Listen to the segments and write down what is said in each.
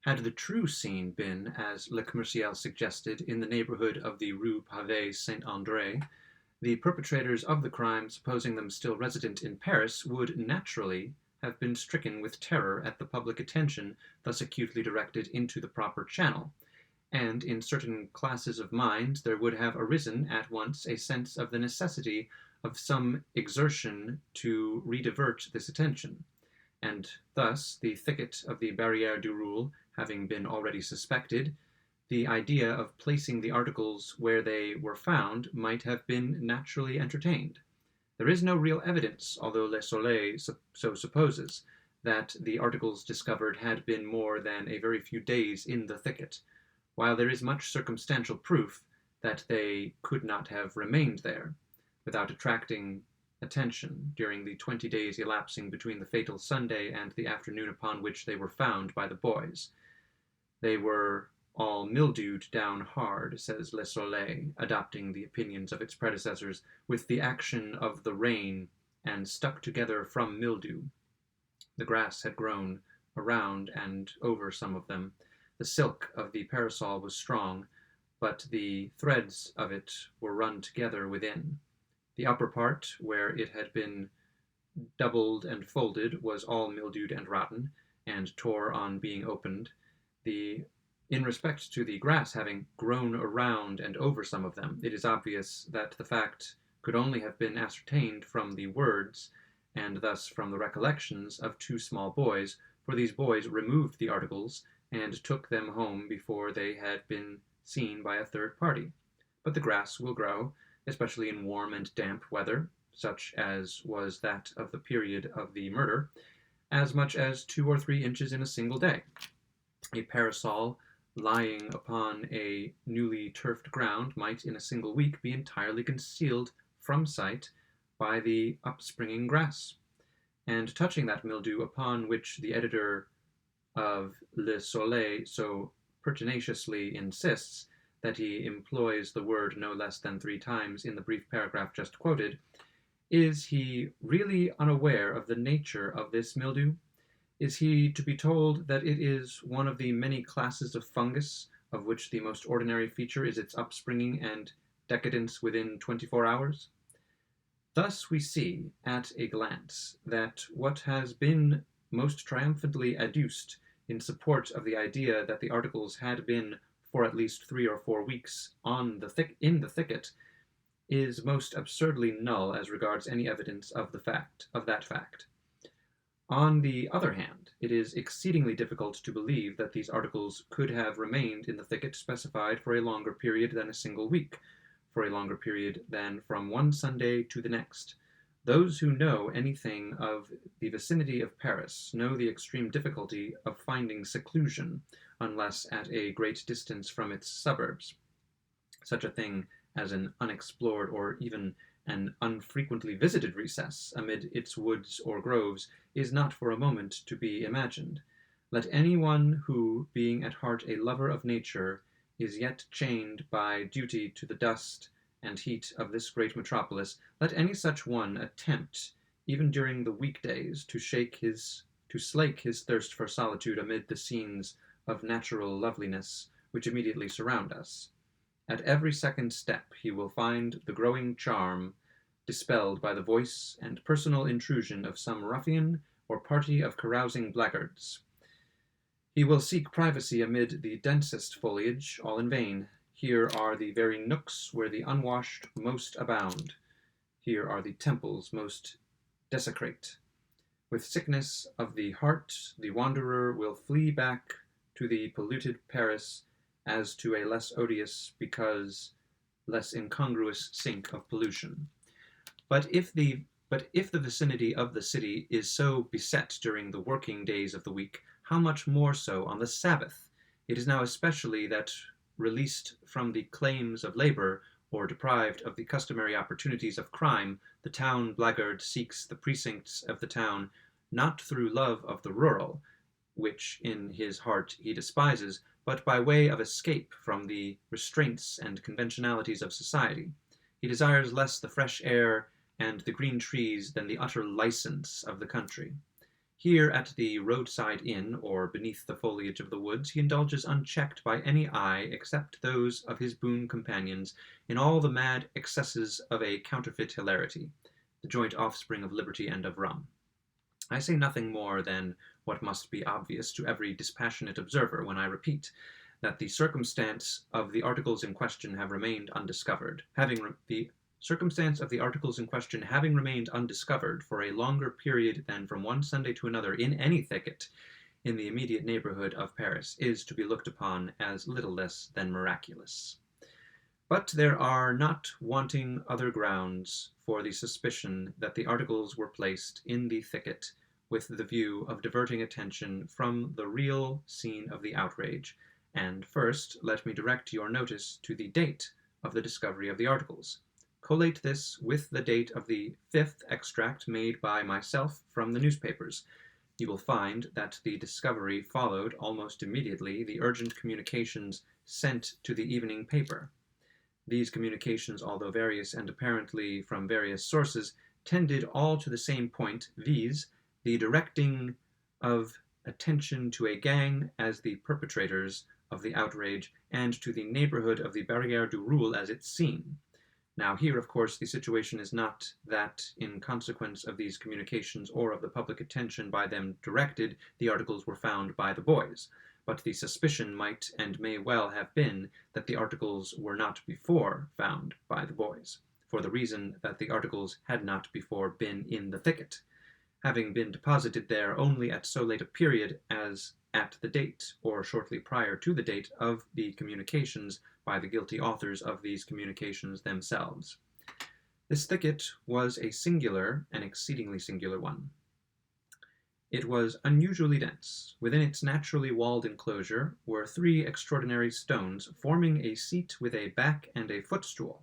Had the true scene been, as Le Commerciel suggested, in the neighborhood of the Rue Pavée Saint-André, the perpetrators of the crime, supposing them still resident in Paris, would naturally have been stricken with terror at the public attention thus acutely directed into the proper channel, and in certain classes of minds there would have arisen at once a sense of the necessity of some exertion to redivert this attention, and thus the thicket of the Barrière du Roule having been already suspected, the idea of placing the articles where they were found might have been naturally entertained. There is no real evidence, although Le Soleil so supposes, that the articles discovered had been more than a very few days in the thicket, while there is much circumstantial proof that they could not have remained there, without attracting attention during the 20 days elapsing between the fatal Sunday and the afternoon upon which they were found by the boys. They were all mildewed down hard, says Le Soleil, adopting the opinions of its predecessors, with the action of the rain, and stuck together from mildew. The grass had grown around and over some of them. The silk of the parasol was strong, but the threads of it were run together within. The upper part, where it had been doubled and folded, was all mildewed and rotten, and tore on being opened. In respect to the grass having grown around and over some of them, it is obvious that the fact could only have been ascertained from the words, and thus from the recollections of two small boys, for these boys removed the articles and took them home before they had been seen by a third party. But the grass will grow, especially in warm and damp weather, such as was that of the period of the murder, as much as 2 or 3 inches in a single day. A parasol lying upon a newly turfed ground might in a single week be entirely concealed from sight by the upspringing grass. And touching that mildew upon which the editor of Le Soleil so pertinaciously insists that he employs the word no less than 3 times in the brief paragraph just quoted, is he really unaware of the nature of this mildew? Is he to be told that it is one of the many classes of fungus, of which the most ordinary feature is its upspringing and decadence within 24 hours? Thus we see, at a glance, that what has been most triumphantly adduced in support of the idea that the articles had been for at least 3 or 4 weeks in the thicket is most absurdly null as regards any evidence of that fact. On the other hand, it is exceedingly difficult to believe that these articles could have remained in the thicket specified for a longer period than a single week, for a longer period than from one Sunday to the next. Those who know anything of the vicinity of Paris know the extreme difficulty of finding seclusion, unless at a great distance from its suburbs. Such a thing as an unexplored or even an unfrequently visited recess amid its woods or groves is not for a moment to be imagined. Let any one who, being at heart a lover of nature, is yet chained by duty to the dust and heat of this great metropolis, let any such one attempt, even during the weekdays, to slake his thirst for solitude amid the scenes of natural loveliness which immediately surround us. At every second step he will find the growing charm dispelled by the voice and personal intrusion of some ruffian or party of carousing blackguards. He will seek privacy amid the densest foliage, all in vain. Here are the very nooks where the unwashed most abound. Here are the temples most desecrate. With sickness of the heart, the wanderer will flee back to the polluted Paris as to a less odious because less incongruous sink of pollution. But if the vicinity of the city is so beset during the working days of the week, how much more so on the Sabbath? It is now especially that, released from the claims of labor, or deprived of the customary opportunities of crime, the town blackguard seeks the precincts of the town, not through love of the rural, which in his heart he despises, but by way of escape from the restraints and conventionalities of society. He desires less the fresh air and the green trees than the utter license of the country. Here at the roadside inn, or beneath the foliage of the woods, he indulges unchecked by any eye except those of his boon companions in all the mad excesses of a counterfeit hilarity, the joint offspring of liberty and of rum. I say nothing more than what must be obvious to every dispassionate observer when I repeat that the circumstance of the articles in question have remained undiscovered, the circumstance of the articles in question having remained undiscovered for a longer period than from one Sunday to another in any thicket in the immediate neighborhood of Paris is to be looked upon as little less than miraculous. But there are not wanting other grounds for the suspicion that the articles were placed in the thicket with the view of diverting attention from the real scene of the outrage. And first, let me direct your notice to the date of the discovery of the articles. Collate this with the date of the 5th extract made by myself from the newspapers. You will find that the discovery followed almost immediately the urgent communications sent to the evening paper. These communications, although various and apparently from various sources, tended all to the same point, viz., the directing of attention to a gang as the perpetrators of the outrage and to the neighborhood of the Barrière du Roule as its scene. Now here, of course, the situation is not that, in consequence of these communications or of the public attention by them directed, the articles were found by the boys, but the suspicion might and may well have been that the articles were not before found by the boys, for the reason that the articles had not before been in the thicket, having been deposited there only at so late a period as at the date, or shortly prior to the date, of the communications by the guilty authors of these communications themselves. This thicket was an exceedingly singular one. It was unusually dense. Within its naturally walled enclosure were 3 extraordinary stones, forming a seat with a back and a footstool.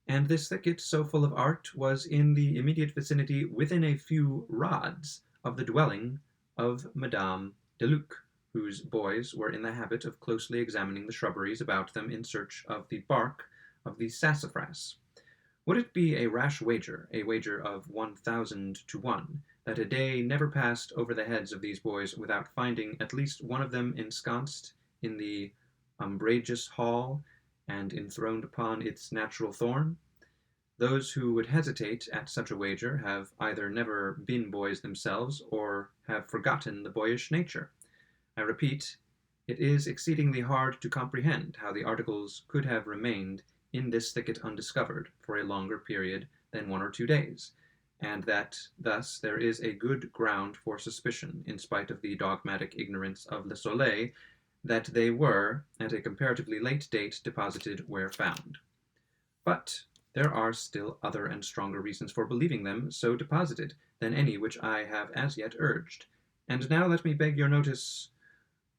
And this thicket, so full of art, was in the immediate vicinity, within a few rods of the dwelling of Madame de Luc, whose boys were in the habit of closely examining the shrubberies about them in search of the bark of the sassafras. Would it be a rash wager, a wager of 1,000 to 1, that a day never passed over the heads of these boys without finding at least one of them ensconced in the umbrageous hall and enthroned upon its natural thorn? Those who would hesitate at such a wager have either never been boys themselves or have forgotten the boyish nature. I repeat, it is exceedingly hard to comprehend how the articles could have remained in this thicket undiscovered for a longer period than 1 or 2 days, and that thus there is a good ground for suspicion, in spite of the dogmatic ignorance of Le Soleil, that they were, at a comparatively late date, deposited where found. But there are still other and stronger reasons for believing them so deposited than any which I have as yet urged. And now let me beg your notice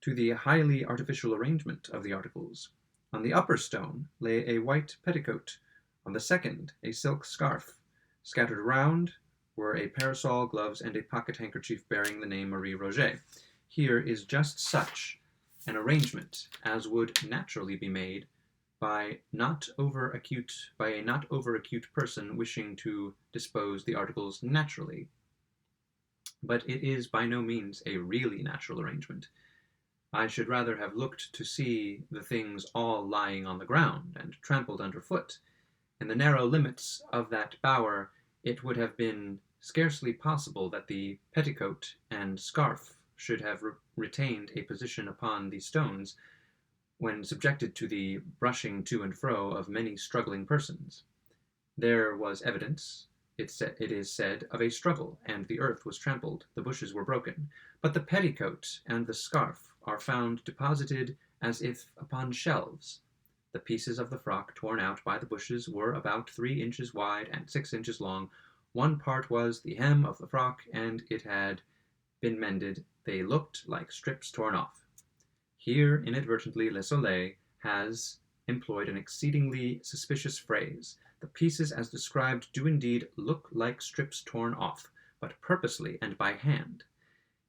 to the highly artificial arrangement of the articles. On the upper stone lay a white petticoat, on the second a silk scarf. Scattered around were a parasol, gloves, and a pocket handkerchief bearing the name Marie Roget. Here is just such an arrangement as would naturally be made by a not over acute person wishing to dispose the articles naturally. But it is by no means a really natural arrangement. I should rather have looked to see the things all lying on the ground and trampled underfoot. In the narrow limits of that bower, it would have been scarcely possible that the petticoat and scarf should have retained a position upon the stones when subjected to the brushing to and fro of many struggling persons. There was evidence, it is said, of a struggle, and the earth was trampled, the bushes were broken, but the petticoat and the scarf are found deposited as if upon shelves. The pieces of the frock torn out by the bushes were about 3 inches wide and 6 inches long. One part was the hem of the frock, and it had been mended. They looked like strips torn off. Here, inadvertently, Le Soleil has employed an exceedingly suspicious phrase. The pieces as described do indeed look like strips torn off, but purposely and by hand.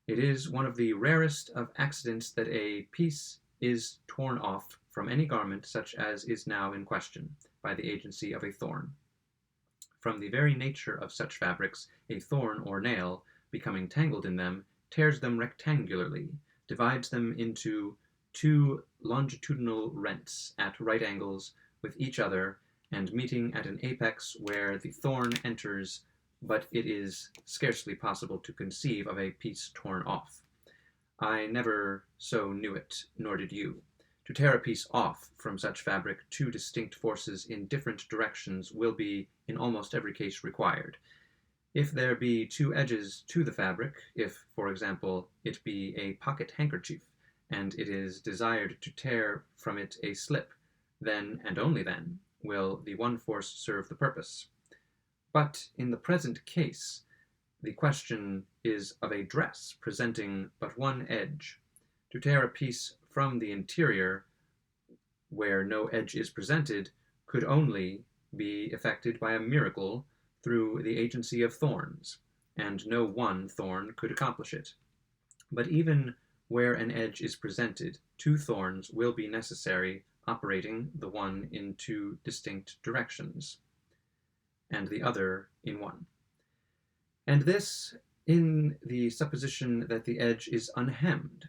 It is one of the rarest of accidents that a piece is torn off from any garment such as is now in question, by the agency of a thorn. From the very nature of such fabrics, a thorn or nail becoming tangled in them, tears them rectangularly, divides them into two longitudinal rents at right angles with each other, and meeting at an apex where the thorn enters, but it is scarcely possible to conceive of a piece torn off. I never so knew it, nor did you. To tear a piece off from such fabric, two distinct forces in different directions will be, in almost every case, required. If there be two edges to the fabric, if, for example, it be a pocket handkerchief, and it is desired to tear from it a slip, then, and only then, will the one force serve the purpose. But in the present case, the question is of a dress presenting but one edge. To tear a piece from the interior, where no edge is presented, could only be effected by a miracle through the agency of thorns, and no one thorn could accomplish it. But even where an edge is presented, two thorns will be necessary, operating the one in two distinct directions, and the other in one. And this in the supposition that the edge is unhemmed.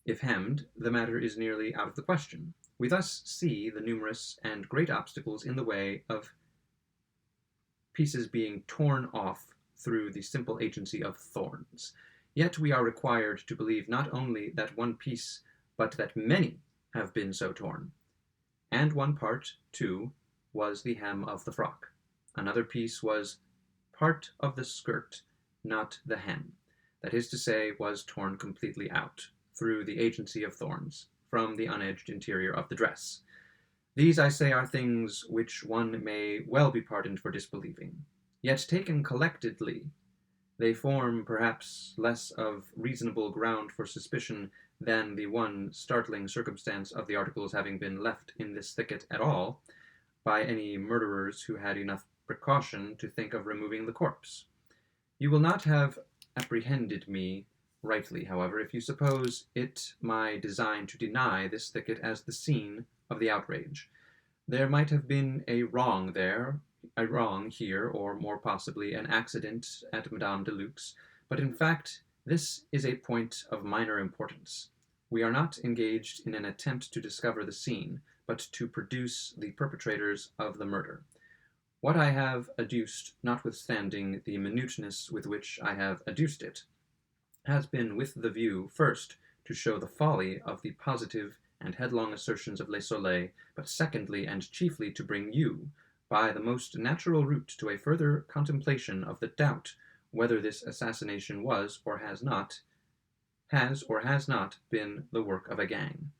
If hemmed, the matter is nearly out of the question. We thus see the numerous and great obstacles in the way of pieces being torn off through the simple agency of thorns. Yet we are required to believe not only that one piece, but that many have been so torn. And one part, too, was the hem of the frock. Another piece was part of the skirt, not the hem. That is to say, was torn completely out, through the agency of thorns, from the unedged interior of the dress. These, I say, are things which one may well be pardoned for disbelieving. Yet taken collectedly, they form perhaps less of reasonable ground for suspicion than the one startling circumstance of the articles having been left in this thicket at all, by any murderers who had enough precaution to think of removing the corpse. You will not have apprehended me rightly, however, if you suppose it my design to deny this thicket as the scene of the outrage. There might have been a wrong there, a wrong here, or more possibly an accident at Madame de Luc's, but in fact this is a point of minor importance. We are not engaged in an attempt to discover the scene, but to produce the perpetrators of the murder. What I have adduced, notwithstanding the minuteness with which I have adduced it, has been with the view, first, to show the folly of the positive and headlong assertions of Le Soleil, but secondly and chiefly to bring you, by the most natural route, to a further contemplation of the doubt whether this assassination was or has not been the work of a gang.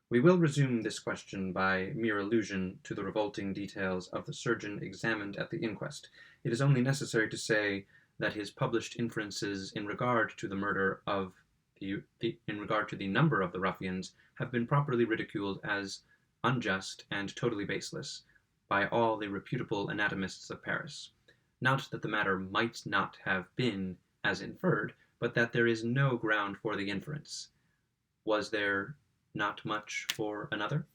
We will resume this question by mere allusion to the revolting details of the surgeon examined at the inquest. It is only necessary to say that his published inferences in regard to the murder of in regard to the number of the ruffians have been properly ridiculed as unjust and totally baseless by all the reputable anatomists of Paris. Not that the matter might not have been as inferred, but that there is no ground for the inference. Was there not much for another?